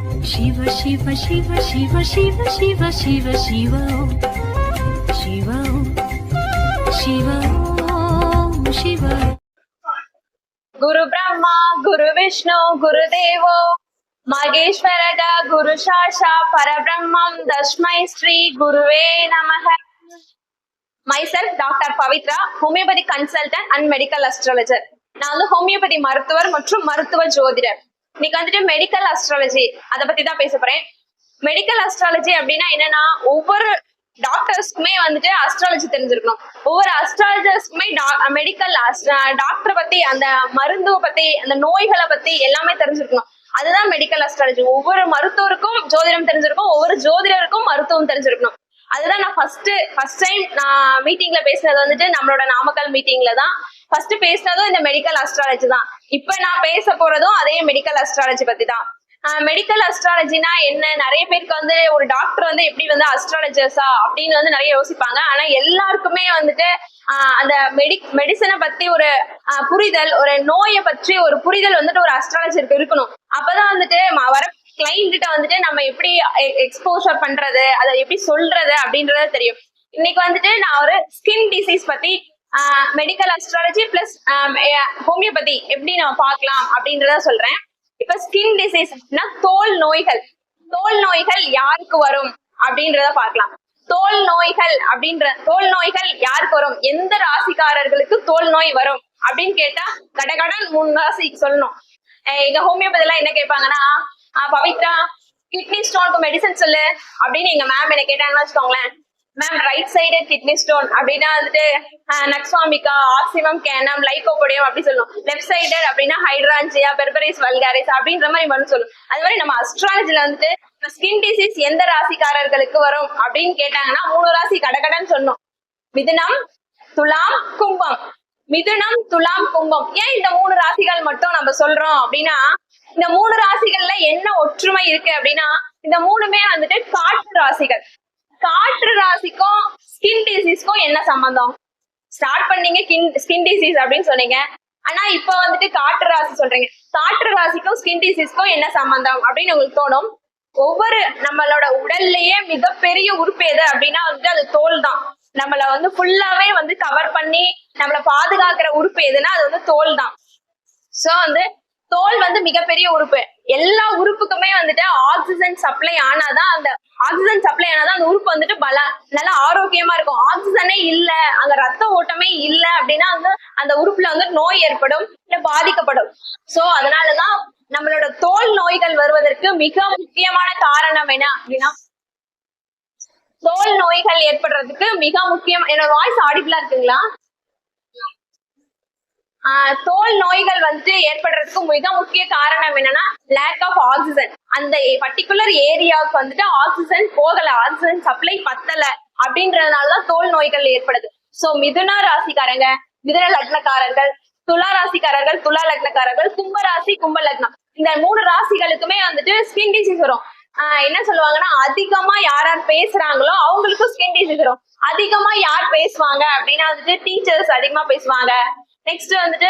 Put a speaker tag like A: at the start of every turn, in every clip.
A: शिव शिव शिव शिव शिव शिव शिव शिव शिव शिव शिव
B: गुरु ब्रह्मा गुरु विष्णु गुरुदेवो महेश्वरः गुरु साक्षात् परब्रह्मं तस्मै श्री गुरुवे नमः. Myself Dr. Pavitra, homeopathy consultant and medical astrologer. நான் வந்து ஹோமியோபதி மருத்துவர் மற்றும் மருத்துவ ஜோதிடர். இன்னைக்கு வந்துட்டு மெடிக்கல் அஸ்ட்ராலஜி அதை பத்தி தான் பேச போறேன். மெடிக்கல் அஸ்ட்ராலஜி அப்படின்னா என்னன்னா, ஒவ்வொரு டாக்டர்ஸ்க்குமே வந்துட்டு அஸ்ட்ராலஜி தெரிஞ்சிருக்கணும். ஒவ்வொரு அஸ்ட்ராலஜர்ஸ்க்குமே மெடிக்கல் டாக்டரை பத்தி, அந்த மருந்துவ பத்தி, அந்த நோய்களை பத்தி எல்லாமே தெரிஞ்சிருக்கணும். அதுதான் மெடிக்கல் அஸ்ட்ராலஜி. ஒவ்வொரு மருத்துவருக்கும் ஜோதிடம் தெரிஞ்சிருக்கும், ஒவ்வொரு ஜோதிடருக்கும் மருத்துவம் தெரிஞ்சிருக்கணும். அதுதான் நான் ஃபர்ஸ்ட் டைம் நான் மீட்டிங்ல பேசுனது வந்துட்டு நம்மளோட நாமக்கல் மீட்டிங்ல தான். ஃபர்ஸ்ட் பேசுனதும் இந்த மெடிக்கல் அஸ்ட்ராலஜி தான். இப்ப நான் பேச போறதும் அதே மெடிக்கல் அஸ்ட்ராலஜி பத்தி தான். மெடிக்கல் அஸ்ட்ராலஜினா என்ன, நிறைய பேருக்கு வந்து ஒரு டாக்டர் வந்து எப்படி வந்து அஸ்ட்ராலஜர்ஸா அப்படின்னு வந்து நிறைய யோசிப்பாங்க. ஆனா எல்லாருக்குமே வந்துட்டு அந்த மெடிசனை பத்தி ஒரு புரிதல், ஒரு நோயை பற்றி ஒரு புரிதல் வந்துட்டு ஒரு அஸ்ட்ராலஜருக்கு இருக்கணும். அப்பதான் வந்துட்டு வர கிளைண்ட்ட வந்துட்டு நம்ம எப்படி எக்ஸ்போசர் பண்றது, அதை எப்படி சொல்றது அப்படின்றது தெரியும். இன்னைக்கு வந்துட்டு நான் ஒரு ஸ்கின் டிசீஸ் பத்தி மெடிக்கல் அஸ்ட்ராலஜி பிளஸ் ஹோமியோபதி எப்படி நம்ம பார்க்கலாம் அப்படின்றத சொல்றேன். இப்ப ஸ்கின் டிசீஸ் அப்படின்னா தோல் நோய்கள் யாருக்கு வரும் அப்படின்றத பார்க்கலாம். தோல் நோய்கள் யாருக்கு வரும், எந்த ராசிக்காரர்களுக்கு தோல் நோய் வரும் அப்படின்னு கேட்டா கடகடன் 3 ராசிக்கு சொல்லணும். எங்க ஹோமியோபதி எல்லாம் என்ன கேட்பாங்கன்னா, பவித்ரா கிட்னி ஸ்டோனுக்கு மெடிசன் சொல்லு அப்படின்னு எங்க மேம் என்ன கேட்டாங்கன்னு வச்சுக்கோங்களேன். Ma'am right side kidney stone அப்படின்னா வந்துட்டு நக்ஸ்வாமிகா, ஆக்சிமம், கேனம், லைகோபோடியம் அப்படி சொல்லும். லெஃப்ட் சைடு அப்படின்னா ஹைட்ரான்சியா, பெர்பரிஸ் வல்காரிஸ் அப்படின்ற மாதிரி வந்து சொல்லும். அது மாதிரி நம்ம அஸ்ட்ராலஜில வந்துட்டு ஸ்கின் டிசீஸ் எந்த ராசிக்காரர்களுக்கு வரும் அப்படின்னு கேட்டாங்கன்னா 3 ராசி கடகடன்னு சொன்னோம். மிதுனம், துலாம், கும்பம். மிதுனம், துலாம், கும்பம். ஏன் இந்த 3 ராசிகள் மட்டும் நம்ம சொல்றோம் அப்படின்னா, இந்த 3 ராசிகள்ல என்ன ஒற்றுமை இருக்கு அப்படின்னா, இந்த 3மே வந்துட்டு காற்று ராசிகள். காற்று ராசிக்கும் ஸ்கின் டிசீஸ்க்கும் என்ன சம்பந்தம்? ஸ்டார்ட் பண்ணீங்க ஸ்கின் டிசீஸ் அப்படின்னு சொன்னீங்க, ஆனா இப்ப வந்துட்டு காற்று ராசி சொல்றீங்க. காற்று ராசிக்கும் ஸ்கின் டிசீஸ்க்கும் என்ன சம்பந்தம் அப்படின்னு உங்களுக்கு தோணும். ஒவ்வொரு நம்மளோட உடல்லயே மிகப்பெரிய உறுப்பு எது அப்படின்னா வந்துட்டு அது தோல் தான். நம்மள வந்து ஃபுல்லாவே வந்து கவர் பண்ணி நம்மள பாதுகாக்கிற உறுப்பு எதுன்னா அது வந்து தோல் தான். சோ வந்து தோல் வந்து மிகப்பெரிய உறுப்பு. எல்லா உறுப்புக்குமே வந்துட்டு ஆக்சிஜன் சப்ளை ஆனாதான் அந்த உறுப்பு வந்துட்டு நல்லா ஆரோக்கியமா இருக்கும். ஆக்சிஜனே இல்ல, அங்க ரத்த ஓட்டமே இல்ல அப்படின்னா வந்து அந்த உறுப்புல வந்து நோய் ஏற்படும், இல்ல பாதிக்கப்படும். சோ அதனாலதான் நம்மளோட தோல் நோய்கள் வருவதற்கு மிக முக்கியமான காரணம் என்ன அப்படின்னா, தோல் நோய்கள் ஏற்படுறதுக்கு மிக முக்கியம். என்னோட வாய்ஸ் ஆடிபிளா இருக்குங்களா? தோல் நோய்கள் வந்துட்டு ஏற்படுறதுக்கு மிக முக்கிய காரணம் என்னன்னா லேக் ஆஃப் ஆக்சிஜன். அந்த பர்டிகுலர் ஏரியாவுக்கு வந்துட்டு ஆக்சிஜன் போகல, ஆக்சிஜன் சப்ளை பத்தல அப்படின்றதுனாலதான் தோல் நோய்கள் ஏற்படுது. சோ மிதுன ராசிக்காரங்க, மிதுன லக்னக்காரர்கள், துலா ராசிக்காரர்கள், துலா லக்னக்காரர்கள், கும்ப ராசி, கும்ப லக்னம், இந்த 3 ராசிகளுக்குமே வந்துட்டு ஸ்கின் டிசீஸ் வரும். என்ன சொல்லுவாங்கன்னா, அதிகமா யார் பேசுறாங்களோ அவங்களுக்கும் ஸ்கின் டிசீஸ் வரும். அதிகமா யார் பேசுவாங்க அப்படின்னா வந்துட்டு டீச்சர்ஸ் அதிகமா பேசுவாங்க. நெக்ஸ்ட் வந்துட்டு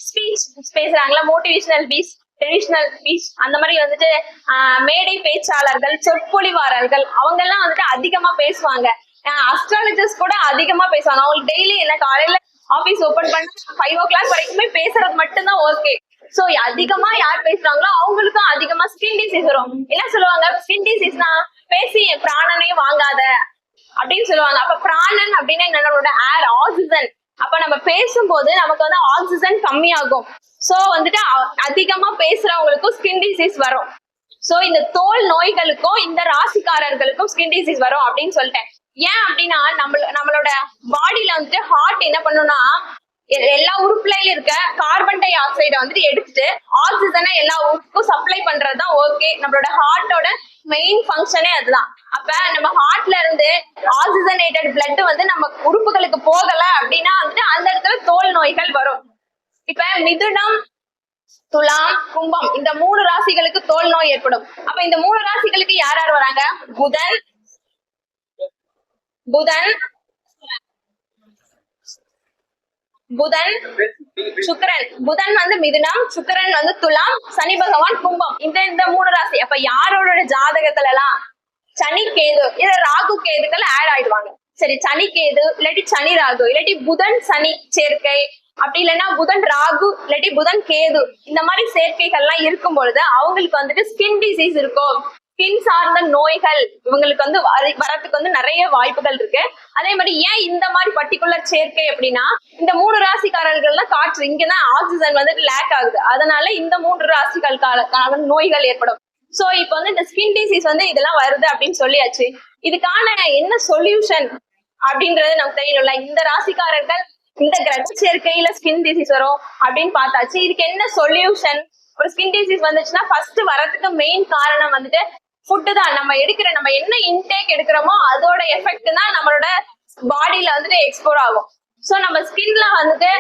B: ஸ்பீச் பேசுறாங்களா, மோட்டிவேஷனல் ஸ்பீச், ட்ரெடிஷனல் ஸ்பீச், அந்த மாதிரி வந்துட்டு மேடை பேச்சாளர்கள், சொற்பொழிவாளர்கள் அவங்க எல்லாம் வந்துட்டு அதிகமா பேசுவாங்க. அஸ்ட்ராலஜர்ஸ் கூட அதிகமா பேசுவாங்க. அவங்களுக்கு டெய்லி என்ன காலையில ஆபீஸ் ஓபன் பண்ண 5 o'clock வரைக்குமே பேசுறது மட்டும்தான் ஓகே. சோ அதிகமா யார் பேசுறாங்களோ அவங்களுக்கும் அதிகமா ஸ்கின் டிசீஸ் வரும். என்ன சொல்லுவாங்க, ஸ்கின் டிசீஸ்னா பேசி பிராணனையும் வாங்காத அப்படின்னு சொல்லுவாங்க. அப்ப பிராணன் அப்படின்னு நம்மளோட ஏர், ஆக்சிஜன். அப்ப நம்ம பேசும்போது நமக்கு வந்து ஆக்சிஜன் கம்மியாகும். சோ வந்துட்டு அதிகமா பேசுறவங்களுக்கும் ஸ்கின் டிசீஸ் வரும். சோ இந்த தோல் நோய்களுக்கும் இந்த ராசிக்காரர்களுக்கும் ஸ்கின் டிசீஸ் வரும் அப்படின்னு சொல்லிட்டேன். ஏன் அப்படின்னா நம்மளோட பாடியில வந்துட்டு ஹார்ட் என்ன பண்ணும்னா, எல்லா உறுப்புலையும் இருக்க கார்பன் டை ஆக்சைடை வந்துட்டு எடுத்துட்டு ஆக்சிஜனை எல்லா உறுப்புக்கும் சப்ளை பண்றதுதான் ஓகே நம்மளோட ஹார்ட்டோட மெயின் ஃபங்க்ஷனே அதுதான். அப்ப நம்ம ஹார்ட்ல இருந்து ஆக்சிஜனேட்டட் பிளட் வந்து நம்ம உறுப்புகளுக்கு போகல அப்படின்னா வந்துட்டு அந்த இடத்துல தோல் நோய்கள் வரும். இப்ப மிதுனம், துலாம், கும்பம் இந்த 3 ராசிகளுக்கு தோல் நோய் ஏற்படும். அப்ப இந்த 3 ராசிகளுக்கு யார் யார் வராங்க? புதன், புதன், சுக்கிரன். புதன் வந்து மிதுனம், சுக்கிரன் வந்து துலாம், சனி பகவான் கும்பம். இந்த மூணு ராசி. அப்ப யாரோட ஜாதகத்துல எல்லாம் சனி கேது இது ராகு கேதுக்கள் ஆட் ஆயிடுவாங்க. சரி, சனி கேது இல்லாட்டி சனி ராகு இல்லாட்டி புதன் சனி சேர்க்கை, அப்படி இல்லைன்னா புதன் ராகு இல்லாட்டி புதன் கேது, இந்த மாதிரி சேர்க்கைகள்லாம் இருக்கும் பொழுது அவங்களுக்கு வந்துட்டு ஸ்கின் டிசீஸ் இருக்கும், ஸ்கின் சார்ந்த நோய்கள் இவங்களுக்கு வந்து வரத்துக்கு வந்து நிறைய வாய்ப்புகள் இருக்கு. அதே மாதிரி ஏன் இந்த மாதிரி பர்டிகுலர் சேர்க்கை அப்படின்னா, இந்த மூணு ராசிக்காரர்கள்ல காற்று இங்கதான் ஆக்சிஜன் வந்துட்டு லேக் ஆகுது, அதனால இந்த மூன்று ராசிகளுக்கான நோய்கள் ஏற்படும். சோ இப்ப வந்து இந்த ஸ்கின் டிசீஸ் வந்து இதெல்லாம் வருது அப்படின்னு சொல்லியாச்சு. இதுக்கான என்ன சொல்யூஷன் அப்படின்றது நமக்கு தெரியணும்ல. இந்த ராசிக்காரர்கள் இந்த கிரக சேர்க்கையில ஸ்கின் டிசீஸ் வரும் அப்படின்னு பார்த்தாச்சு. இதுக்கு என்ன சொல்யூஷன்? ஒரு ஸ்கின் டிசீஸ் வந்துச்சுன்னா ஃபர்ஸ்ட் வரதுக்கு மெயின் காரணம் வந்துட்டு ஃபுட்டு தான். நம்ம என்ன இன்டேக் எடுக்கிறோமோ அதோட எஃபெக்ட் தான் நம்மளோட பாடியில வந்துட்டு எக்ஸ்போர் ஆகும். சோ நம்ம ஸ்கின்ல வந்துட்டு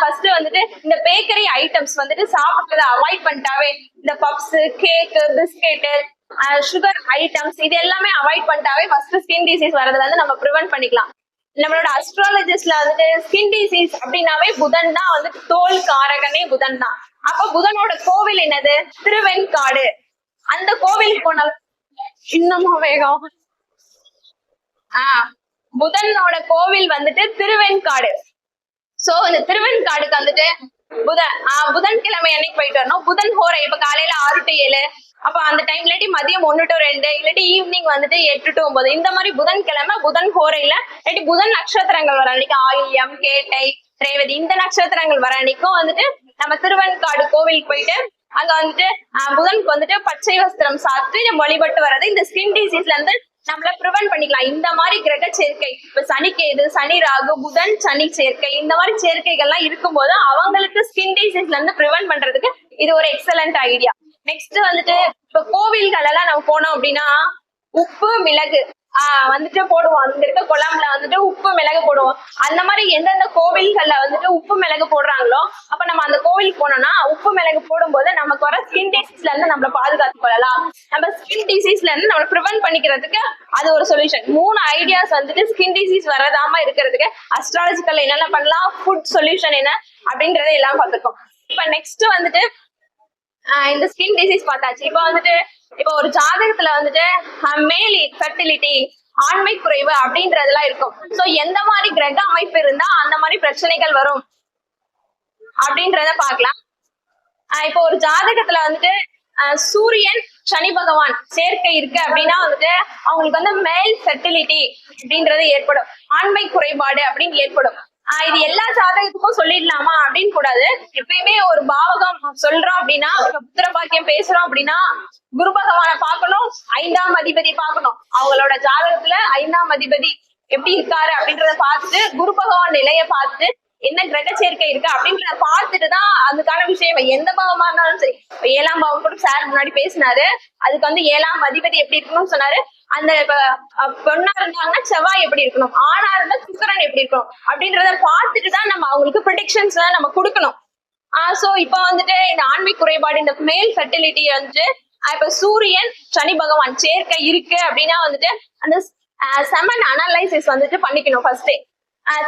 B: ஃபர்ஸ்ட் வந்துட்டு இந்த பேக்கரி ஐட்டம்ஸ் வந்துட்டு சாப்பிட்றத அவாய்ட் பண்ணிட்டாவே, இந்த puffs, cake, biscuit, sugar items இது எல்லாமே அவாய்ட் பண்ணிட்டாவே ஃபர்ஸ்ட் ஸ்கின் டிசீஸ் வரதுல இருந்து நம்ம ப்ரிவென்ட் பண்ணிக்கலாம். நம்மளோட அஸ்ட்ராலஜிஸ்ட்ல வந்துட்டு ஸ்கின் டிசீஸ் அப்படின்னாவே புதன் தான் வந்துட்டு தோல் காரகனே புதன் தான். அப்ப புதனோட கோவில் என்னது? திருவெண்காடு. அந்த கோவில் போன இன்னமும் வேகம். புதனோட கோவில் வந்துட்டு திருவெண்காடு. சோ இந்த திருவெண்காடுக்கு வந்துட்டு புதன்கிழமை அன்னைக்கு போயிட்டு வரணும். புதன் ஹோரை இப்ப காலையில 6 to 7, அப்ப அந்த டைம் இல்லாட்டி மதியம் 1 to 2, இல்லாட்டி ஈவினிங் வந்துட்டு 8 to 9. இந்த மாதிரி புதன்கிழமை புதன் ஹோரையில இல்லாட்டி புதன் நட்சத்திரங்கள் வர அன்னைக்கு ஆயில்யம், கேட்டை, ரேவதி இந்த நட்சத்திரங்கள் வர அன்னைக்கும் வந்துட்டு நம்ம திருவெண்காடு கோவிலுக்கு போயிட்டு அங்க வந்துட்டு புதனுக்கு வந்துட்டு பச்சை வஸ்திரம் சாப்பிட்டு நம்ம வழிபட்டு வர்றது இந்த ஸ்கின் டிசீஸ்ல இருந்து நம்மள ப்ரிவென்ட் பண்ணிக்கலாம். இந்த மாதிரி கிரக சேர்க்கை இப்ப சனி கேது, சனி ராகு, புதன் சனி சேர்க்கை இந்த மாதிரி சேர்க்கைகள்லாம் இருக்கும்போது அவங்களுக்கு ஸ்கின் டிசீஸ்ல இருந்து ப்ரிவென்ட் பண்றதுக்கு இது ஒரு எக்ஸலண்ட் ஐடியா. நெக்ஸ்ட் வந்துட்டு இப்ப கோவில்கள் எல்லாம் நம்ம போனோம் அப்படின்னா உப்பு மிளகு வந்துட்டு போடுவோம். அங்க இருக்க குழம்புல வந்துட்டு உப்பு மிளகு போடுவோம். அந்த மாதிரி எந்தெந்த கோவில்கள்ல வந்துட்டு உப்பு மிளகு போடுறாங்களோ அப்ப நம்ம அந்த கோவிலுக்கு போனோம்னா உப்பு மிளகு போடும்போது நமக்கு வர ஸ்கின் டிசீஸ்ல இருந்து நம்மள பாதுகாத்து கொள்ளலாம். நம்ம ஸ்கின் டிசீஸ்ல இருந்து நம்மள ப்ரிவென்ட் பண்ணிக்கிறதுக்கு அது ஒரு சொல்யூஷன். 3 ஐடியாஸ் வந்துட்டு ஸ்கின் டிசீஸ் வரதாம இருக்கிறதுக்கு அஸ்ட்ராலஜிக்கல்ல என்னென்ன பண்ணலாம், ஃபுட் சொல்யூஷன் என்ன அப்படிங்கறத எல்லாம் பார்த்துருக்கோம். இப்ப நெக்ஸ்ட் வந்துட்டு இந்த ஸ்கின் டிசீஸ் பார்த்தாச்சு. இப்ப ஒரு ஜாதகத்துல வந்துட்டு மேல் ஃபெர்டிலிட்டி, ஆண்மை குறைவு அப்படின்றதெல்லாம் இருக்கும். சோ எந்த மாதிரி கிரக அமைப்பு இருந்தா அந்த மாதிரி பிரச்சனைகள் வரும் அப்படின்றத பாக்கலாம். இப்போ ஒரு ஜாதகத்துல வந்துட்டு சூரியன் சனி பகவான் சேர்க்கை இருக்கு அப்படின்னா வந்துட்டு அவங்களுக்கு வந்து மேல் ஃபெர்டிலிட்டி அப்படின்றது ஏற்படும், ஆண்மை குறைபாடு அப்படின்னு ஏற்படும். இது எல்லா ஜாதகத்துக்கும் சொல்லிடலாமா அப்படின்னு கூடாது. எப்பயுமே ஒரு பாவகம் சொல்றோம் அப்படின்னா, புத்திர பாக்கியம் பேசுறோம் அப்படின்னா குரு பகவானை பார்க்கணும், 5ஆம் அதிபதி பார்க்கணும். அவங்களோட ஜாதகத்துல 5ஆம் அதிபதி எப்படி இருக்காரு அப்படின்றத பார்த்துட்டு குரு பகவான் நிலைய பார்த்துட்டு என்ன கிரக சேர்க்கை இருக்கு அப்படின்றத பார்த்துட்டு தான் அதுக்கான விஷயம் எந்த பாவமா இருந்தாலும் சரி. 7ஆம் பாவம் கூட சார் முன்னாடி பேசினாரு. அதுக்கு வந்து 7ஆம் அதிபதி எப்படி இருக்கணும்னு சொன்னாரு. அந்த பொண்ணா இருந்தாங்கன்னா செவ்வாய் எப்படி இருக்கணும், ஆணா இருந்தா சுக்கிரன் எப்படி இருக்கணும் அப்படின்றத பார்த்துட்டு தான் நம்ம அவங்களுக்கு ப்ரெடிக்ஷன்ஸ் எல்லாம் நம்ம கொடுக்கணும். சோ இப்ப வந்துட்டு இந்த ஆண்மை குறைபாடு, இந்த மேல் ஃபெர்டிலிட்டி வந்துட்டு இப்ப சூரியன் சனி பகவான் சேர்க்கை இருக்கு அப்படின்னா வந்துட்டு அந்த செமன் அனலைசிஸ் வந்துட்டு பண்ணிக்கணும் ஃபர்ஸ்டே.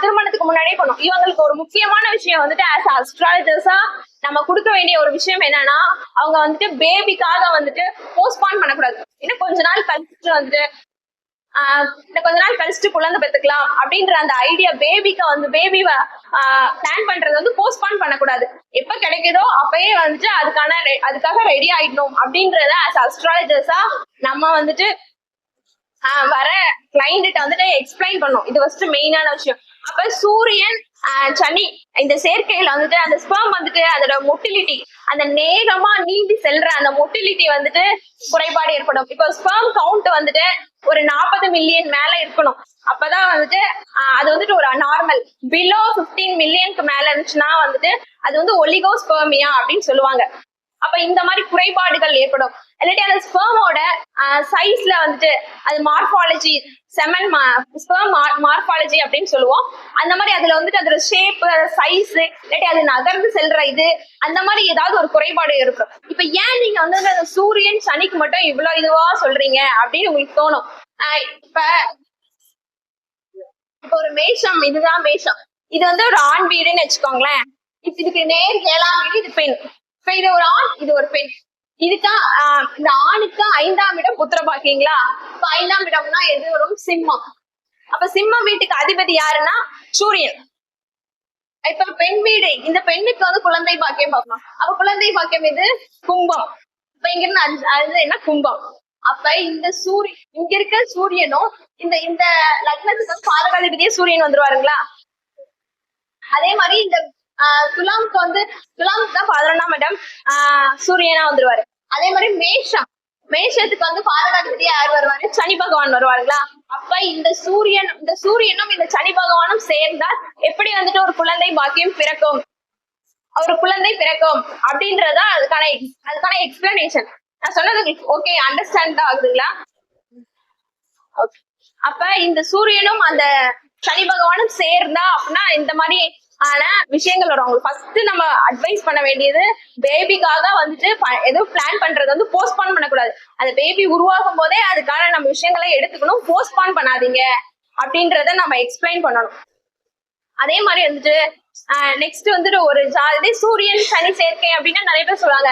B: திருமணத்துக்கு முன்னாடியே பண்ணும். இவங்களுக்கு ஒரு முக்கியமான விஷயம் வந்துட்டு ஆஸ் அஸ்ட்ராலஜர்ஸா நம்ம கொடுக்க வேண்டிய ஒரு விஷயம் என்னன்னா, அவங்க வந்துட்டு பேபிக்காக வந்துட்டு போஸ்ட்பான் பண்ணக்கூடாது. இன்னும் கொஞ்ச நாள் கழிச்சுட்டு வந்துட்டு குழந்தை பெற்றுக்கலாம் அப்படின்ற அந்த ஐடியா பேபிக்கு வந்து பேபி பிளான் பண்றது வந்து போஸ்ட்பான் பண்ணக்கூடாது. எப்ப கிடைக்குதோ அப்பயே வந்துட்டு அதுக்காக ரெடி ஆயிடணும் அப்படின்றத ஆஸ் அஸ்ட்ராலஜர்ஸா நம்ம வந்துட்டு வர கிளைண்ட் வந்துட்டு எக்ஸ்பிளைன் பண்ணும். இது ஃபர்ஸ்ட் மெயினான விஷயம். அப்ப சூரியன் சனி இந்த சேர்க்கையில வந்துட்டு அந்த ஸ்பெர்ம் வந்துட்டு அதோட மொட்டிலிட்டி, அந்த நேரமா நீந்தி செல்ற அந்த மொட்டிலிட்டி வந்துட்டு குறைபாடு ஏற்படும். இப்போ ஸ்பெர்ம் கவுண்ட் வந்துட்டு ஒரு 40 மில்லியன் மேல இருக்கணும். அப்பதான் வந்துட்டு அது வந்துட்டு ஒரு நார்மல். பிலோ 15 மில்லியனுக்கு மேல இருந்துச்சுன்னா வந்துட்டு அது வந்து ஒலிகோஸ்பெர்மியா அப்படின்னு சொல்லுவாங்க. அப்ப இந்த மாதிரி குறைபாடுகள் ஏற்படும். இல்லாட்டி அந்த ஸ்பெர்மோட சைஸ்ல வந்துட்டு அது மார்பாலஜி, செமன் ஸ்பெர்ம் மார்பாலஜி அப்படின்னு சொல்லுவோம். அந்த மாதிரி அதுல வந்துட்டு அதோட ஷேப், சைஸ், இல்லாட்டி அது நகர்ந்து செல்ற இது, அந்த மாதிரி ஏதாவது ஒரு குறைபாடு இருக்கும். இப்ப ஏன் நீங்க வந்து அந்த சூரியன் சனிக்கு மட்டும் இவ்வளவு இதுவா சொல்றீங்க அப்படின்னு உங்களுக்கு தோணும். இப்ப ஒரு மேஷம், இதுதான் மேஷம். இது வந்து ஒரு ஆண் வீடுன்னு வச்சுக்கோங்களேன். இப்ப இதுக்கு நேர் 7ஆம் வீடு, இது பெண். இப்ப இது ஒரு ஆண், இது ஒரு பெண். இதுக்கு இந்த ஆணுக்கு 5ஆம் இடம் புத்திர பாக்கியங்களா. இப்ப 5ஆம் இடம்னா எது வரும்? சிம்மம். அப்ப சிம்மம் வீட்டுக்கு அதிபதி யாருன்னா சூரியன். இப்ப பெண் வீடு, இந்த பெண்ணுக்கு வந்து குழந்தை பாக்கியம் பார்க்கணும். அப்ப குழந்தை பாக்கியம் இது கும்பம். இப்ப இங்க இருந்து என்ன கும்பம். அப்ப இந்த இங்க இருக்க சூரியனும் இந்த இந்த லக்னத்துக்கு வந்து பாதகாதிபதியே சூரியன் வந்துருவாருங்களா. அதே மாதிரி இந்த துலாமுக்கு வந்து துலாமுக்கு தான் 11ஆம் இடம் சூரியனா வந்துருவாரு. அதே மாதிரி மேஷத்துக்கு வந்து பாதகாதிபதியா யார் வருவாரு? சனி பகவான் வருவாருங்களா. அப்ப இந்த சூரியனும் இந்த சனி பகவானும் சேர்ந்தால் எப்படி வந்துட்டு ஒரு குழந்தை பாக்கியம் பிறக்கும், ஒரு குழந்தை பிறக்கும் அப்படின்றதா அதுக்கான எக்ஸ்பிளனேஷன். நான் சொன்னது ஓகே, அண்டர்ஸ்டாண்ட் ஆகுதுங்களா? அப்ப இந்த சூரியனும் அந்த சனி பகவானும் சேர்ந்தா அப்படின்னா இந்த மாதிரி ஆனா விஷயங்கள் வரும். அவங்களுக்கு ஃபர்ஸ்ட் நம்ம அட்வைஸ் பண்ண வேண்டியது, பேபிக்காக வந்துட்டு எதுவும் பிளான் பண்றது வந்து போஸ்ட்பான் பண்ணக்கூடாது. அந்த பேபி உருவாகும் போதே அதுக்கான நம்ம விஷயங்களை எடுத்துக்கணும். போஸ்ட்பான் பண்ணாதீங்க அப்படின்றத நம்ம எக்ஸ்பிளைன் பண்ணணும். அதே மாதிரி வந்துட்டு நெக்ஸ்ட் வந்துட்டு ஒரு ஜாதி சூரியன் சனி சேர்க்கை அப்படின்னா நிறைய பேர் சொல்லுவாங்க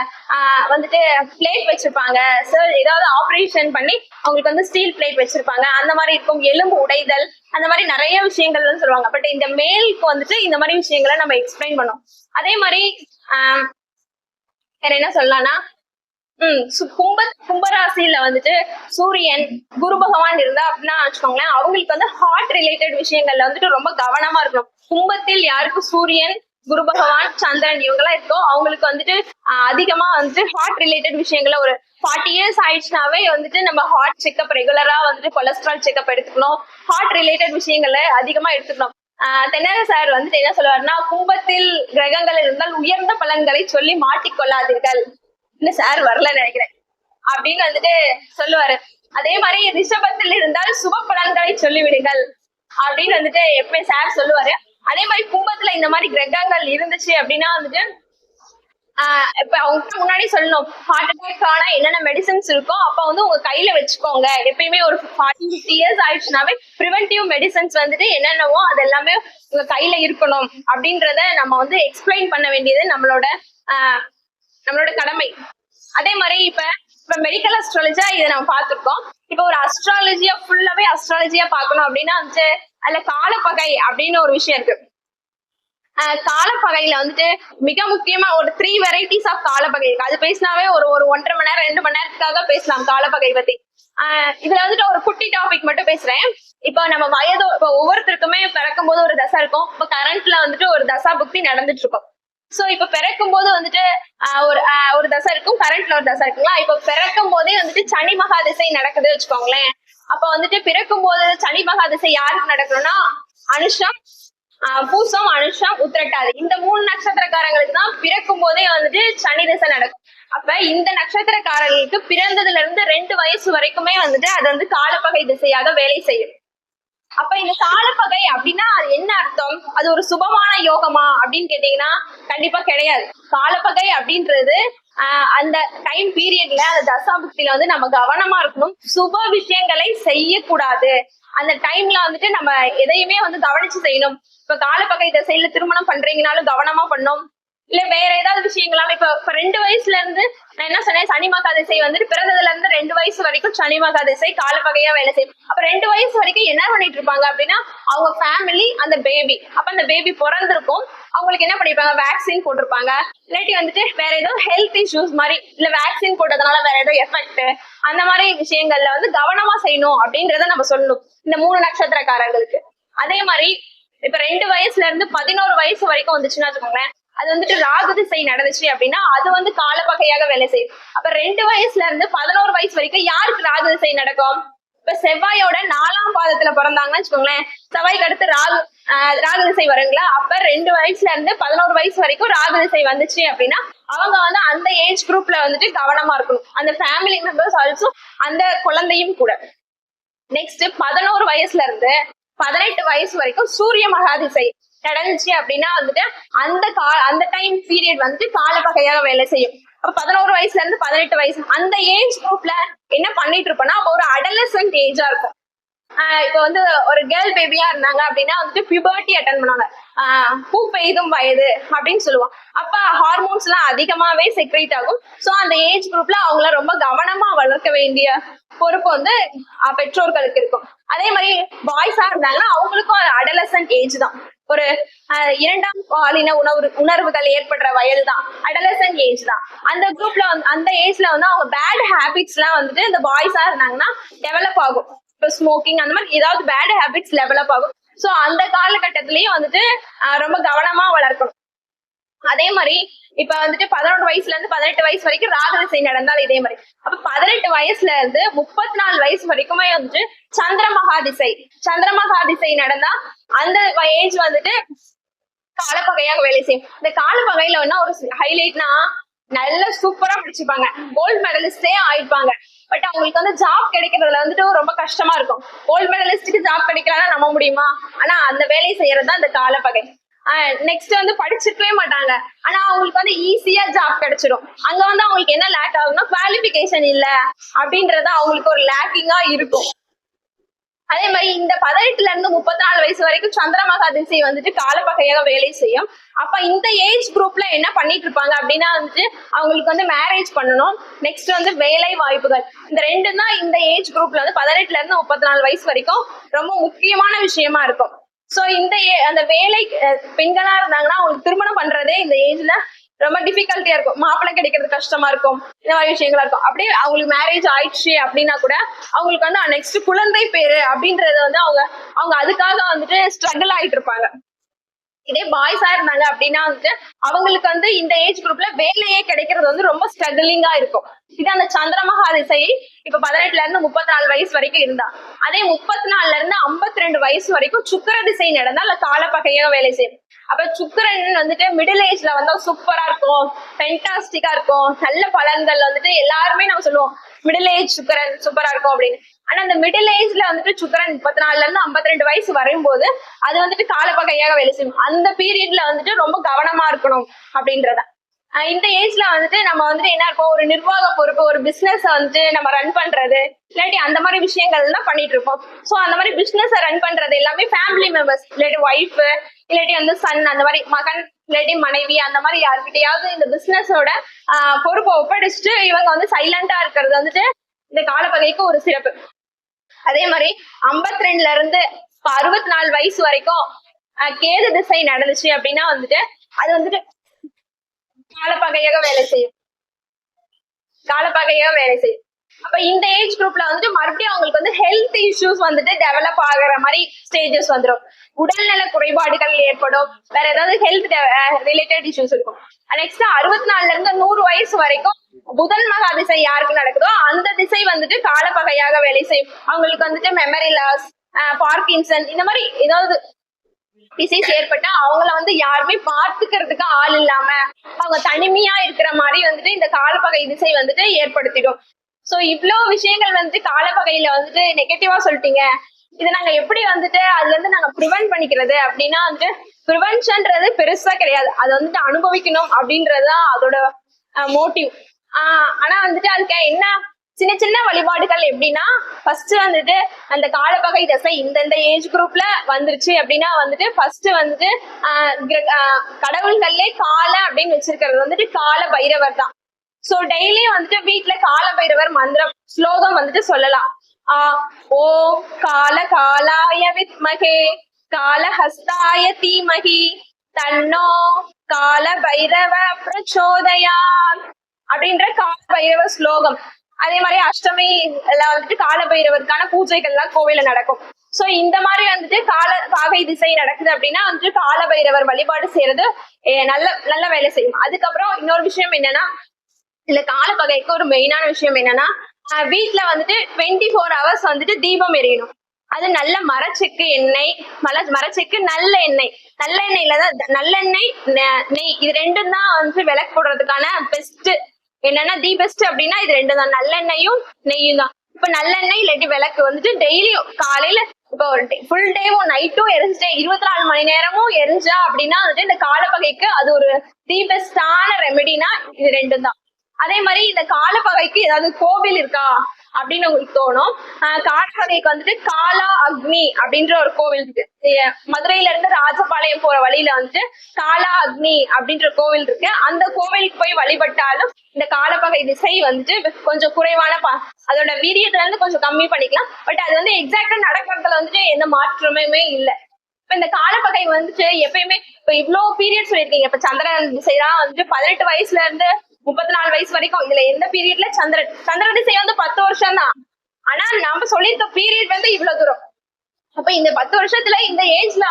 B: வந்துட்டு பிளேட் வச்சிருப்பாங்க சார், ஏதாவது ஆப்ரேஷன் பண்ணி அவங்களுக்கு வந்து ஸ்டீல் பிளேட் வச்சிருப்பாங்க, அந்த மாதிரி இருக்கும், எலும்பு உடைதல், அந்த மாதிரி நிறைய விஷயங்கள்னு சொல்லுவாங்க. பட் இந்த மேலுக்கு வந்துட்டு இந்த மாதிரி விஷயங்களை நம்ம எக்ஸ்பிளைன் பண்ணோம். அதே மாதிரி வேற என்ன சொல்லலாம்னா கும்பராசியில வந்துட்டு சூரியன் குரு பகவான் இருந்தா அப்படின்னா வச்சுக்கோங்களேன், அவங்களுக்கு வந்து ஹார்ட் ரிலேட்டட் விஷயங்கள்ல வந்துட்டு ரொம்ப கவனமா இருக்கணும். கும்பத்தில் யாருக்கு சூரியன் குரு பகவான் சந்திரன் இவங்கெல்லாம் இருக்கோ அவங்களுக்கு வந்துட்டு அதிகமா வந்துட்டு ஹார்ட் ரிலேட்டட் விஷயங்கள ஒரு 40 இயர்ஸ் ஆயிடுச்சுனாவே வந்துட்டு நம்ம ஹார்ட் செக்அப் ரெகுலரா வந்துட்டு கொலஸ்ட்ரால் செக்அப் எடுத்துக்கணும். ஹார்ட் ரிலேட்டட் விஷயங்களை அதிகமா எடுத்துக்கணும். தென்னக சார் வந்துட்டு என்ன சொல்லுவாருன்னா, கும்பத்தில் கிரகங்கள் இருந்தால் உயர்ந்த பலன்களை சொல்லி மாட்டிக்கொள்ளாதீர்கள். இன்னும் சார் வரல நினைக்கிறேன் அப்படின்னு வந்துட்டு சொல்லுவாரு. அதே மாதிரி ரிஷபத்தில் இருந்தால் சுப பலன்களை சொல்லிவிடுங்கள் அப்படின்னு வந்துட்டு எப்பவுமே சார் சொல்லுவாரு. அதே மாதிரி கும்பத்துல இந்த மாதிரி கிரகங்கள் இருந்துச்சு அப்படின்னா வந்துட்டு இப்ப அவங்க முன்னாடி சொல்லணும், ஹார்ட் அட்டாக்கான என்னென்ன மெடிசன்ஸ் இருக்கோ அப்ப வந்து உங்க கையில வச்சுக்கோங்க. எப்பயுமே ஒரு 40-50 இயர்ஸ் ஆயிடுச்சுனாவே ப்ரிவென்டிவ் மெடிசன்ஸ் வந்துட்டு என்னென்னவோ அது எல்லாமே உங்க கையில இருக்கணும் அப்படின்றத நம்ம வந்து எக்ஸ்பிளைன் பண்ண வேண்டியது நம்மளோட கடமை. அதே மாதிரி இப்ப மெடிக்கல் அஸ்ட்ராலஜியா இதை நம்ம பார்த்திருக்கோம். இப்ப ஒரு அஸ்ட்ராலஜியா ஃபுல்லாவே அஸ்ட்ராலஜியா பார்க்கணும் அப்படின்னா வந்து அதுல காலப்பகை அப்படின்னு ஒரு விஷயம் இருக்கு. காலப்பகையில வந்துட்டு மிக முக்கியமா ஒரு 3 வெரைட்டிஸ் ஆஃப் காலப்பகை இருக்கு. அது பேசினாவே ஒரு 1.5 மணி நேரம் 2 மணி நேரத்துக்காக பேசலாம் காலப்பகை பத்தி. இதுல வந்துட்டு ஒரு குட்டி டாபிக் மட்டும் பேசுறேன். இப்ப நம்ம இப்ப ஒவ்வொருத்தருக்குமே பிறக்கும் போது ஒரு தசை இருக்கும். இப்ப கரண்ட்ல வந்துட்டு ஒரு தசா புக்தி நடந்துட்டு இருக்கும். சோ இப்ப பிறக்கும் போது வந்துட்டு ஒரு தசை இருக்கும், கரண்ட்ல ஒரு தசை இருக்குங்களா. இப்ப பிறக்கும் போதே வந்துட்டு சனி மகா திசை நடக்குது வச்சுக்கோங்களேன். அப்ப வந்துட்டு பிறக்கும் போது சனி மகா திசை யாருக்கு நடக்கணும்னா அனுஷம், பூசம், அனுஷம், உத்திரட்டாதி இந்த 3 நட்சத்திரக்காரங்களுக்கு தான் பிறக்கும் போதே வந்துட்டு சனி திசை நடக்கும். அப்ப இந்த நட்சத்திரக்காரர்களுக்கு பிறந்ததுல இருந்து 2 வயசு வரைக்குமே வந்துட்டு அது வந்து காலப்பகை திசையாக வேலை செய்யும். அப்ப இந்த காலப்பகை அப்படின்னா அது என்ன அர்த்தம்? அது ஒரு சுபமான யோகமா அப்படின்னு கேட்டீங்கன்னா கண்டிப்பா கிடையாது. காலப்பகை அப்படின்றது அந்த டைம் பீரியட்ல அந்த தசாபுக்தியில வந்து நம்ம கவனமா இருக்கணும். சுப விஷயங்களை செய்யக்கூடாது. அந்த டைம்ல வந்துட்டு நம்ம எதையுமே வந்து கவனிச்சு செய்யணும். இப்ப காலப்பகை திசையில திருமணம் பண்றீங்கனாலும் கவனமா பண்ணணும். இல்ல வேற ஏதாவது விஷயங்களால இப்ப 2 வயசுல இருந்து நான் என்ன சொன்னேன், சனி மகா திசை வந்துட்டு பிறந்ததுல இருந்து 2 வயசு வரைக்கும் சனி மகா திசை காலப்பகையா வேலை செய்யும். அப்ப 2 வயசு வரைக்கும் என்ன பண்ணிட்டு இருப்பாங்க அப்படின்னா அவங்க ஃபேமிலி அந்த பேபி, அப்ப அந்த பேபி பிறந்திருக்கும், அவங்களுக்கு என்ன பண்ணிருப்பாங்க, வேக்சின் போட்டிருப்பாங்க. இல்லாட்டி வந்துட்டு வேற ஏதோ ஹெல்த் இஷ்யூஸ் மாதிரி இல்ல வேக்சின் போட்டதுனால வேற ஏதோ எஃபெக்ட் அந்த மாதிரி விஷயங்கள்ல வந்து கவனமா செய்யணும் அப்படின்றத நம்ம சொல்லணும் இந்த 3 நட்சத்திரக்காரங்களுக்கு. அதே மாதிரி இப்ப 2 வயசுல இருந்து 11 வயசு வரைக்கும் வந்துச்சுன்னா வச்சுக்கோங்களேன், அது வந்துட்டு ராகு திசை நடந்துச்சு அப்படின்னா அது வந்து காலப்பகையாக வேலை செய்யும். அப்ப 2 வயசுல இருந்து 11 வயசு வரைக்கும் யாருக்கு ராகு திசை நடக்கும்? இப்ப செவ்வாயோட 4ஆம் பாதத்துல பிறந்தாங்கன்னு வச்சுக்கோங்களேன், செவ்வாய்க்கு அடுத்து ராகு திசை வருங்களா. அப்ப 2 வயசுல இருந்து 11 வயசு வரைக்கும் ராகு திசை வந்துச்சு அப்படின்னா அவங்க வந்து அந்த ஏஜ் குரூப்ல வந்துட்டு கவனமா இருக்கணும். அந்த ஃபேமிலி மெம்பர்ஸ் ஆல்சோ அந்த குழந்தையும் கூட. நெக்ஸ்ட் 11 வயசுல இருந்து 18 வயசு வரைக்கும் சூரிய மகாதிசை நடந்துச்சு அப்படின்னா வந்துட்டு அந்த டைம் பீரியட் வந்துட்டு காலப்பகையாக வேலை செய்யும். அப்ப 11 வயசுல இருந்து 18 வயசு அந்த ஏஜ் குரூப்ல என்ன பண்ணிட்டு இருப்போம்னா ஒரு அடலசன்ட் ஏஜா இருக்கும். இப்ப வந்து ஒரு கேர்ள் பேபியா இருந்தாங்க அப்படின்னா வந்துட்டு பியூபர்ட்டி அட்டன் பண்ணுவாங்க. பூ பெய்தும் வயது அப்படின்னு சொல்லுவோம். அப்ப ஹார்மோன்ஸ் எல்லாம் அதிகமாவே செக்ரேட் ஆகும். சோ அந்த ஏஜ் குரூப்ல அவங்கள ரொம்ப கவனமா வளர்க்க வேண்டிய பொறுப்பு வந்து பெற்றோர்களுக்கு இருக்கும். அதே மாதிரி பாய்ஸா இருந்தாங்கன்னா அவங்களுக்கும் அடலசன்ட் ஏஜ் தான். ஒரு இரண்டாம் பாலின உணர்வுகள் ஏற்படுற வயது தான் அடலசன்ட் ஏஜ் தான். அந்த குரூப்ல வந்து அந்த ஏஜ்ல வந்து அவங்க பேட் ஹேபிட்ஸ் எல்லாம் வந்துட்டு இந்த பாய்ஸா இருந்தாங்கன்னா டெவலப் ஆகும். இப்போ ஸ்மோக்கிங் அந்த மாதிரி ஏதாவது பேட் ஹேபிட்ஸ் டெவலப் ஆகும். சோ அந்த காலகட்டத்திலயும் வந்துட்டு ரொம்ப கவனமா வளர்க்கணும். அதே மாதிரி இப்ப வந்துட்டு 11 வயசுல இருந்து 18 வயசு வரைக்கும் ராகதிசை நடந்தால் இதே மாதிரி. அப்ப 18 வயசுல இருந்து 34 வயசு வரைக்குமே வந்துட்டு சந்திரமகா திசை நடந்தா அந்த ஏஜ் வந்துட்டு காலப்பகையாக வேலை செய்யும். இந்த காலப்பகையில என்ன ஒரு ஹைலைட்னா நல்ல சூப்பரா படிச்சுப்பாங்க, கோல்டு மெடலிஸ்டே ஆயிப்பாங்க. பட் அவங்களுக்கு வந்து ஜாப் கிடைக்கிறதுல வந்துட்டு ரொம்ப கஷ்டமா இருக்கும். கோல்டு மெடலிஸ்டுக்கு ஜாப் கிடைக்கலன்னா நம்ப முடியுமா? ஆனா அந்த வேலையை செய்யறதுதான் இந்த காலப்பகை. நெக்ஸ்ட் வந்து படிச்சிருக்கவே மாட்டாங்க, ஆனா அவங்களுக்கு வந்து ஈஸியா ஜாப் கிடைச்சிடும். அங்க வந்து அவங்களுக்கு என்ன லேக் ஆகும்னா குவாலிபிகேஷன் இல்ல அப்படின்றது அவங்களுக்கு ஒரு லேக்கிங்கா இருக்கும். அதே மாதிரி இந்த 18ல இருந்து 34 வயசு வரைக்கும் சந்திரமகா திசை வந்துட்டு காலப்பகையாக வேலை செய்யும். அப்ப இந்த ஏஜ் குரூப்ல என்ன பண்ணிட்டு இருப்பாங்க அப்படின்னா வந்துட்டு அவங்களுக்கு வந்து மேரேஜ் பண்ணணும். நெக்ஸ்ட் வந்து வேலை வாய்ப்புகள். இந்த ரெண்டு தான் இந்த ஏஜ் குரூப்ல வந்து 18ல இருந்து 34 வயசு வரைக்கும் ரொம்ப முக்கியமான விஷயமா இருக்கும். சோ இந்த அந்த வேலை பெண்களா இருந்தாங்கன்னா அவங்களுக்கு திருமணம் பண்றதே இந்த ஏஜ்ல ரொம்ப டிஃபிகல்ட்டியா இருக்கும். மாப்பிள்ளை கிடைக்கிறது கஷ்டமா இருக்கும், இந்த மாதிரி விஷயங்களா இருக்கும். அப்படியே அவங்களுக்கு மேரேஜ் ஆயிடுச்சு அப்படின்னா கூட அவங்களுக்கு வந்து நெக்ஸ்ட் குழந்தை பேரு அப்படின்றது வந்து அவங்க அதுக்காக வந்துட்டு ஸ்ட்ரகிள் ஆயிட்டு இருப்பாங்க. இதே பாய்ஸா இருந்தாங்க அப்படின்னா வந்துட்டு அவங்களுக்கு வந்து இந்த ஏஜ் குரூப்ல வேலையே கிடைக்கிறது வந்து ரொம்ப ஸ்ட்ரகிளிங்கா இருக்கும். இது அந்த சந்திரமகா திசை இப்ப 18ல இருந்து 34 வயசு வரைக்கும் இருந்தா, அதே 34ல இருந்து 52 வயசு வரைக்கும் சுக்கிர திசை நடந்தா இல்ல காலப்பகையாக வேலை செய்யும். அப்ப சுக்கிரன் வந்துட்டு மிடில் ஏஜ்ல வந்து சூப்பரா இருக்கும், ஃபென்டாஸ்டிக்கா இருக்கும், நல்ல பலன்கள் வந்துட்டு எல்லாருமே நம்ம சொல்லுவோம் மிடில் ஏஜ் சுக்கிரன் சூப்பரா இருக்கும் அப்படின்னு. ஆனா அந்த மிடில் ஏஜ்ல வந்துட்டு சுக்கிரன் 34ல இருந்து 52 வயசு வரும்போது அது வந்துட்டு காலப்பகையாக வேலை செய்யும். அந்த பீரியட்ல வந்துட்டு ரொம்ப கவனமா இருக்கணும் அப்படின்றத. இந்த ஏஜ்ல வந்துட்டு நம்ம வந்துட்டு என்ன இருக்கும், ஒரு நிர்வாக பொறுப்பு, ஒரு பிசினஸ் வந்துட்டு நம்ம ரன் பண்றது இல்லாட்டி அந்த மாதிரி விஷயங்கள் தான் பண்ணிட்டு இருப்போம். சோ அந்த மாதிரி பிசினஸ் ரன் பண்றது எல்லாமே ஃபேமிலி மெம்பர்ஸ் இல்லாட்டி ஒய்ஃப் இல்லாட்டி வந்து சன், அந்த மாதிரி மகன் இல்லாட்டி மனைவி, அந்த மாதிரி யாருக்கிட்டையாவது இந்த பிசினஸோட பொறுப்பை ஒப்படைச்சிட்டு இவங்க வந்து சைலண்டா இருக்கிறது வந்துட்டு இந்த காலப்பகைக்கு ஒரு சிறப்பு. அதே மாதிரி 52ல இருந்து 64 வயசு வரைக்கும் கேது திசை நடந்துச்சு அப்படின்னா வந்துட்டு அது வந்துட்டு காலப்பகையாக வேலை செய்யும். அப்ப இந்த ஏஜ் குரூப்ல வந்துட்டு மறுபடியும் அவங்களுக்கு வந்து ஹெல்த் இஷ்யூஸ் வந்துட்டு டெவலப் ஆகுற மாதிரி ஸ்டேஜஸ் வந்துடும். உடல்நல குறைபாடுகள் ஏற்படும், வேற ஏதாவது ஹெல்த் ரிலேட்டட் இஷ்யூஸ் இருக்கும். நெக்ஸ்ட் 64ல இருந்து 100 வயசு வரைக்கும் புதன் மகா திசை யாருக்கு நடக்குதோ அந்த திசை வந்துட்டு காலப்பகையாக வேலை செய்யும். அவங்களுக்கு வந்துட்டு மெமரி லாஸ், பார்க்கின்சன், இந்த மாதிரி ஏதாவது டிசீஸ் ஏற்பட்டா அவங்கள வந்து யாருமே பார்த்துக்கிறதுக்கு ஆள் இல்லாம அவங்க தனிமையா இருக்கிற மாதிரி வந்துட்டு இந்த காலப்பகை திசை வந்துட்டு ஏற்படுத்திடும். சோ இவ்வளவு விஷயங்கள் வந்துட்டு காலப்பகையில வந்துட்டு நெகட்டிவா சொல்லிட்டீங்க, இதை நாங்க எப்படி வந்துட்டு அதுல இருந்து நாங்க ப்ரிவென்ட் பண்ணிக்கிறது அப்படின்னா வந்துட்டு ப்ரிவென்ஷன்ன்றது பெருசா கிடையாது, அதை வந்துட்டு அனுபவிக்கணும் அப்படின்றதுதான் அதோட மோட்டிவ். ஆனா வந்துட்டு அதுக்கு என்ன சின்ன சின்ன வழிபாடுகள் எப்படின்னா, ஃபர்ஸ்ட் வந்துட்டு அந்த காலப்பகை தசை இந்த ஏஜ் குரூப்ல வந்துருச்சு அப்படின்னா வந்துட்டு ஃபர்ஸ்ட் வந்துட்டு கடவுள்கள்லே கால அப்படின்னு வச்சிருக்கிறது வந்துட்டு கால பைரவர் தான். சோ டெய்லி வந்துட்டு வீட்டுல கால பைரவர் மந்திரம் ஸ்லோகம் வந்துட்டு சொல்லலாம். ஓம் கால காலாய வித்மகே காலஹஸ்தாய தீமகி தன்னோ கால பைரவ பிரச்சோதயாத் அப்படின்ற கால பைரவ ஸ்லோகம். அதே மாதிரி அஷ்டமி எல்லாம் வந்துட்டு கால பைரவருக்கான பூஜைகள் எல்லாம் கோவில நடக்கும். சோ இந்த மாதிரி வந்துட்டு காலப்பகை திசை நடக்குது அப்படின்னா வந்துட்டு கால பைரவர் வழிபாடு செய்யறது நல்ல வேலை செய்யும். அதுக்கப்புறம் இன்னொரு விஷயம் என்னன்னா, இல்ல காலப்பகைக்கு ஒரு மெயினான விஷயம் என்னன்னா, வீட்டுல வந்துட்டு 24 hours வந்துட்டு தீபம் எரியணும். அது நல்ல மரச்செக்கு எண்ணெய், மரச்செக்கு நல்ல எண்ணெய்லதான் நல்லெண்ணெய் நெய் இது ரெண்டும் தான் வந்து விளக்கு போடுறதுக்கான பெஸ்ட். என்னன்னா தி பெஸ்ட் அப்படின்னா இது ரெண்டு தான், நல்லெண்ணெயும் நெய்யும் தான். இப்ப நல்லெண்ணெய் இல்லாட்டி விளக்கு வந்துட்டு டெய்லியும் காலையில இப்போ ஃபுல் டேவும் நைட்டும் எரிஞ்சுட்டே 24 மணி நேரமும் எரிஞ்சா அப்படின்னா வந்துட்டு இந்த காலப்பகைக்கு அது ஒரு தி பெஸ்டான ரெமெடினா இது ரெண்டும் தான். அதே மாதிரி இந்த காலப்பகைக்கு ஏதாவது கோவில் இருக்கா அப்படின்னு உங்களுக்கு தோணும். காலப்பகைக்கு வந்துட்டு காலா அக்னி அப்படின்ற ஒரு கோவில் இருக்கு. மதுரையில இருந்து ராஜபாளையம் போற வழியில வந்துட்டு காலா அக்னி அப்படின்ற கோவில் இருக்கு. அந்த கோவிலுக்கு போய் வழிபட்டாலும் இந்த காலப்பகை திசை வந்துட்டு கொஞ்சம் குறைவான அதோட வீரியத்துல இருந்து கொஞ்சம் கம்மி பண்ணிக்கலாம். பட் அது வந்து எக்ஸாக்டா நடக்கிறதுல வந்துட்டு எந்த மாற்றமுமே இல்லை. இப்ப இந்த காலப்பகை வந்துட்டு எப்பயுமே இப்ப இவ்வளவு பீரியட் சொல்லியிருக்கீங்க. இப்ப சந்திரன் திசைதான் வந்துட்டு 18 வயசுல இருந்து 34 வயசு வரைக்கும். இதுல எந்த பீரியட்ல சந்திர திசை வந்து 10 வருஷம் தான். ஆனா நம்ம சொல்லியிருக்க பீரியட் வந்து இவ்வளவு தூரம். அப்ப இந்த 10 வருஷத்துல இந்த ஏஜ்ல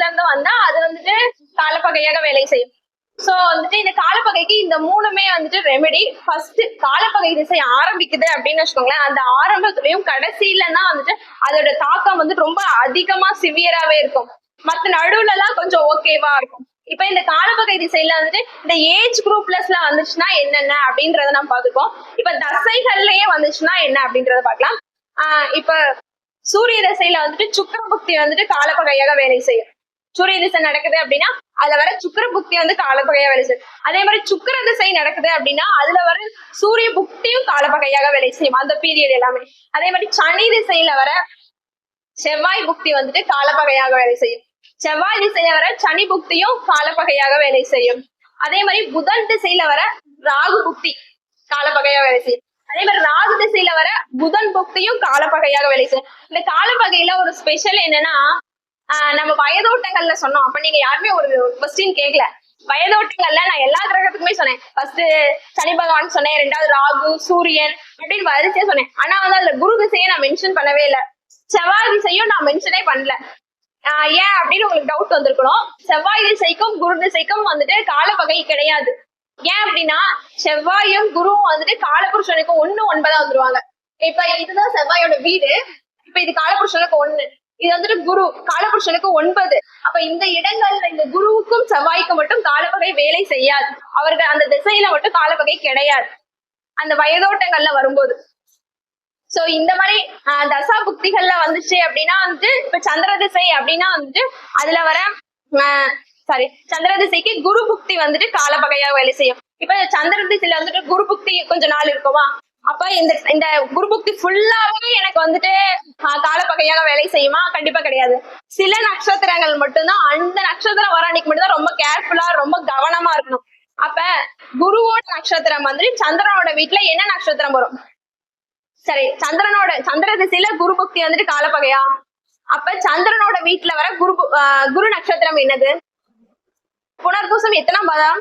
B: இருந்து வந்தா அது வந்துட்டு காலப்பகையாக வேலை செய்யும். சோ வந்துட்டு இந்த காலப்பகைக்கு இந்த மூணுமே வந்துட்டு ரெமெடி. ஃபர்ஸ்ட் காலப்பகை திசை ஆரம்பிக்குது அப்படின்னு வச்சுக்கோங்களேன். அந்த ஆரம்பத்துலயும் கடைசியில தான் வந்துட்டு அதோட தாக்கம் வந்து ரொம்ப அதிகமா சிவியராவே இருக்கும். மத்த நடுவுல எல்லாம் கொஞ்சம் ஓகேவா இருக்கும். இப்ப இந்த காலப்பகை திசையில வந்துட்டு இந்த ஏஜ் குரூப்லஸ்ல வந்துச்சுன்னா என்னென்ன அப்படின்றத நம்ம பாத்துக்கோம். இப்ப தசைகள்லயே வந்துச்சுன்னா என்ன அப்படின்றத பாக்கலாம். இப்ப சூரிய திசையில வந்துட்டு சுக்கிர புக்தி வந்துட்டு காலப்பகையாக வேலை செய்யும். சூரிய திசை நடக்குது அப்படின்னா அதுல வர சுக்கிர புக்தி வந்து காலப்பகையா வேலை செய்யும். அதே மாதிரி சுக்கிர திசை நடக்குது அப்படின்னா அதுல வர சூரிய புக்தியும் காலப்பகையாக வேலை செய்யும் அந்த பீரியட் எல்லாமே. அதே மாதிரி சனி திசையில வர செவ்வாய் புக்தி வந்துட்டு காலப்பகையாக வேலை செய்யும். செவ்வாய் திசையில வர சனி புக்தியும் காலப்பகையாக வேலை செய்யும். அதே மாதிரி புதன் திசையில வர ராகு புக்தி காலப்பகையாக வேலை செய்யும். அதே மாதிரி ராகு திசையில வர புதன் புக்தியும் காலப்பகையாக வேலை செய்யும். இந்த காலப்பகையில ஒரு ஸ்பெஷல் என்னன்னா, நம்ம வயதோட்டங்கள்ல சொன்னோம். அப்ப நீங்க யாருமே ஒரு கொஸ்டின் கேட்கல. வயதோட்டங்கள்ல நான் எல்லா கிரகத்துக்குமே சொன்னேன். ஃபர்ஸ்ட் சனி பகவான் சொன்னேன், ரெண்டாவது ராகு, சூரியன் அப்படின்னு வரிசையா சொன்னேன். ஆனா வந்து அதுல குரு திசையை நான் மென்ஷன் பண்ணவே இல்லை. செவ்வாய் திசையும் நான் மென்ஷனே பண்ணல. ஏன் அப்படின்னு உங்களுக்கு டவுட் வந்திருக்கணும். செவ்வாய் திசைக்கும் குரு திசைக்கும் வந்துட்டு காலப்பகை கிடையாது. ஏன் அப்படின்னா செவ்வாயும் குருவும் வந்துட்டு காலபுருஷனுக்கு 1-9 வந்துருவாங்க. இப்ப இதுதான் செவ்வாயோட வீடு. இப்ப இது காலபுருஷனுக்கு 1, இது வந்துட்டு குரு காலபுருஷனுக்கு 9. அப்ப இந்த இடங்கள்ல இந்த குருவுக்கும் செவ்வாய்க்கும் மட்டும் காலப்பகை வேலை செய்யாது. அவர்கள் அந்த திசையில மட்டும் காலப்பகை கிடையாது அந்த வயதோட்டங்கள்ல வரும்போது. சோ இந்த மாதிரி தசா புக்திகள்ல வந்துச்சு அப்படின்னா வந்துட்டு இப்ப சந்திர திசை அப்படின்னா வந்துட்டு அதுல வர சந்திர திசைக்கு குரு புக்தி வந்துட்டு காலப்பகையா வேலை செய்யும். இப்ப சந்திர திசையில வந்துட்டு குரு புக்தி கொஞ்ச நாள் இருக்குமா, அப்ப இந்த குரு புக்தி ஃபுல்லாவே எனக்கு வந்துட்டு காலப்பகையாக வேலை செய்யுமா? கண்டிப்பா கிடையாது. சில நட்சத்திரங்கள் மட்டும்தான், அந்த நட்சத்திரம் வர அன்னைக்கு மட்டும்தான் ரொம்ப கேர்ஃபுல்லா ரொம்ப கவனமா இருக்கணும். அப்ப குருவோட நட்சத்திரம் வந்துட்டு சந்திரனோட வீட்டுல என்ன நட்சத்திரம் வரும்? சரி, சந்திர திசையில குரு புக்தி வந்துட்டு காலப்பகையா? அப்ப சந்திரனோட வீட்டுல வர குரு நட்சத்திரம் என்னது? புனர்பூசம் எத்தனாம் பாதம்?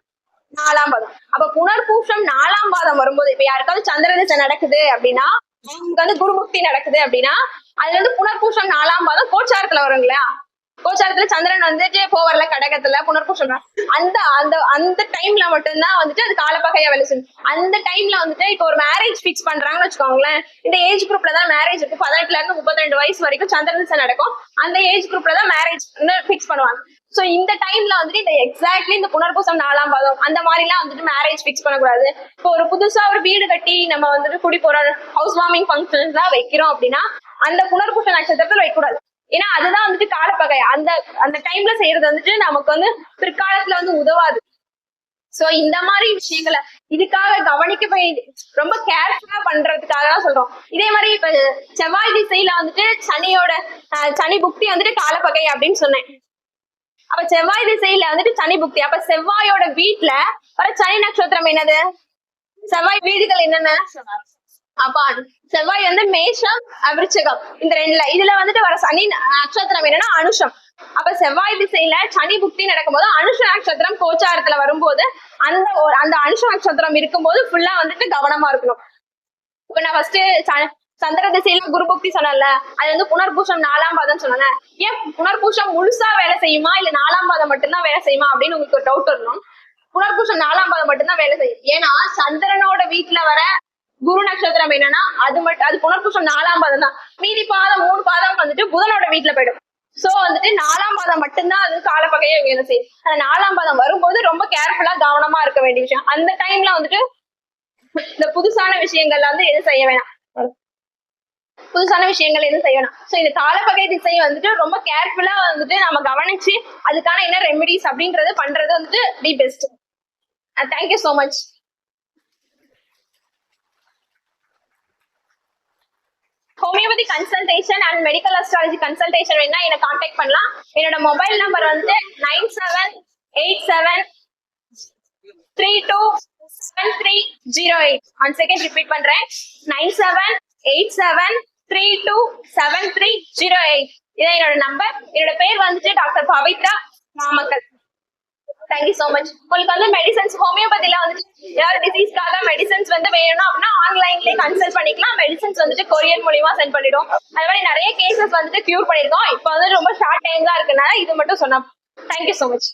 B: 4ஆம் பாதம். அப்ப புனர்பூசம் 4ஆம் பாதம் வரும்போது, இப்ப யாருக்காவது சந்திர திசை நடக்குது அப்படின்னா, அவங்களுக்கு வந்து குரு புக்தி நடக்குது அப்படின்னா, அதுல வந்து புனர்பூசம் 4ஆம் பாதம் கோச்சாரத்துல வரும் இல்லையா? கோச்சாரத்துல சந்திரன் வந்துட்டு போவர்ல கடகத்துல புனர்பூசம் அந்த டைம்ல மட்டும்தான் வந்துட்டு அது காலப்பகையா வேலை செய்யும். அந்த டைம்ல வந்துட்டு இப்ப ஒரு மேரேஜ் பிக்ஸ் பண்றாங்கன்னு வச்சுக்கோங்களேன். இந்த ஏஜ் குரூப்ல தான் மேரேஜ் இருக்கு. 18ல இருந்து 32 வயசு வரைக்கும் சந்திர திசை நடக்கும். அந்த ஏஜ் குரூப்ல தான் மேரேஜ் பிக்ஸ் பண்ணுவாங்க. சோ இந்த டைம்ல வந்துட்டு இந்த எக்ஸாக்ட்லி இந்த புனர்பூசம் 4ஆம் பாதம் அந்த மாதிரி எல்லாம் வந்துட்டு மேரேஜ் பிக்ஸ் பண்ணக்கூடாது. இப்போ ஒரு புதுசா ஒரு வீடு கட்டி நம்ம வந்துட்டு குடி போற ஹவுஸ் வார்மிங் ஃபங்க்ஷன்ஸ் எல்லாம் வைக்கிறோம் அப்படின்னா அந்த புனர்பூச நட்சத்திரத்துல வைக்கக்கூடாது. ஏன்னா அதுதான் வந்துட்டு காலப்பகை. அந்த டைம்ல செய்யறது வந்துட்டு நமக்கு வந்து பிற்காலத்துல வந்து உதவாது. சோ இந்த மாதிரி விஷயங்களை இதுக்காக கவனிக்க போய் ரொம்ப கேர்ஃபுல்லா பண்றதுக்காக தான் சொல்றோம். இதே மாதிரி இப்ப செவ்வாய் திசையில வந்துட்டு சனி புக்தி வந்துட்டு காலப்பகை அப்படின்னு சொன்னேன். அப்ப செவ்வாய் திசையில வந்துட்டு சனி புக்தி. அப்ப செவ்வாயோட வீட்டுல வர சனி நட்சத்திரம் என்னது? செவ்வாய் வீடுகள் என்னென்ன? அப்ப செவ்வாய் வந்து மேஷம், விருச்சிகம், இந்த 2ல இதுல வந்துட்டு வர சனி நட்சத்திரம் என்னன்னா அனுஷம். அப்ப செவ்வாய் திசையில சனி புக்தி நடக்கும்போது அனுஷ நட்சத்திரம் கோச்சாரத்துல வரும்போது அந்த அனுஷ நட்சத்திரம் இருக்கும்போது ஃபுல்லா வந்துட்டு கவனமா இருக்கணும். இப்ப நான் ஃபர்ஸ்ட் சந்திர திசையில குரு புக்தி சொன்னல, அது வந்து புனர்பூசம் 4ஆம் பாதம் சொன்னாங்க. ஏன் புனர்பூசம் முழுசா வேலை செய்யுமா இல்ல 4ஆம் பாதம் மட்டும்தான் வேலை செய்யுமா அப்படின்னு உங்களுக்கு ஒரு டவுட் வரணும். புனர்பூசம் 4ஆம் பாதம் மட்டும்தான் வேலை செய்யும். ஏன்னா சந்திரனோட வீட்டுல வர குரு நட்சத்திரம் என்னன்னா அது புனர்பூசம் 4ஆம் பாதம் தான். மீதி பாதம் 3 பாதம் வந்துட்டு புதனோட வீட்டுல போயிடும். சோ வந்துட்டு 4ஆம் பாதம் மட்டும்தான் அது காலப்பகையை வேலை செய்யும். அந்த 4ஆம் பாதம் வரும்போது ரொம்ப கேர்ஃபுல்லா கவனமா இருக்க வேண்டிய விஷயம். அந்த டைம்ல வந்துட்டு இந்த புதுசான விஷயங்கள்ல வந்து எதுவும் செய்ய வேணாம். சோ இந்த காலப்பகை திசை வந்துட்டு ரொம்ப கேர்ஃபுல்லா வந்துட்டு நம்ம கவனிச்சு அதுக்கான என்ன ரெமெடிஸ் அப்படின்றது பண்றது வந்துட்டு the best. Thank you so much. Homeopathy consultation and medical astrology consultation வேணா என்ன கான்டாக்ட் பண்ணலாம். என்னோட மொபைல் நம்பர் வந்து 9787327308. ஒன் செகண்ட் ரிப்பீட் பண்றேன், 9787327308. இதான் என்னோட நம்பர். என்னோட பேர் வந்துட்டு doctor Pavithra, Namakkal. Thank you so much. உங்களுக்கு வந்து மெடிசன்ஸ் ஹோமியோபதியில வந்துட்டு ஏதாவது டிசீஸ்க்காக மெடிசன்ஸ் வந்து வேணும் அப்படின்னா ஆன்லைன்லயே கன்சல்ட் பண்ணிக்கலாம். மெடிசன்ஸ் வந்துட்டு கொரியர் மூலியமா சென்ட் பண்ணிடும். அது மாதிரி நிறைய கேசஸ் வந்துட்டு கியூர் பண்ணிருக்கோம். இப்போ வந்து ரொம்ப ஷார்ட் டைம் தான் இருக்குனால இது மட்டும் சொன்னா. Thank you so much.